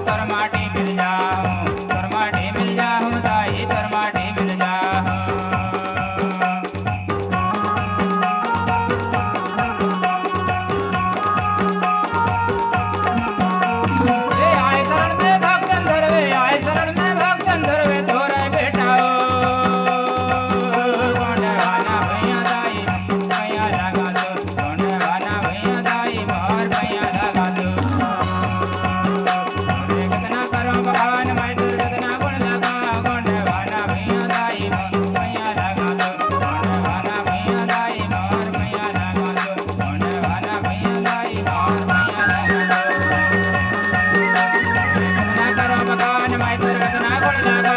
तर माटी मिल जाऊं, तर माटी मिल जाऊं दाई तर माटी मिल जाऊं। ए आए शरण में भक्तन धरवे, आए शरण में भक्तन धरवे तोरे बेटा ओ गोंडवाना भैया दाई भैया लगा दो, गोंडवाना भैया दाई मोर भैया लगा दो। कितना करो भगवान मैं दुर्गतना गुण लगा, गोंडवाना भैया दाई भैया लगा दो, गोंडवाना भैया दाई मोर भैया लगा दो, गोंडवाना भैया दाई मोर भैया लगा दो। कितना करो भगवान मैं दुर्गतना गुण लगा,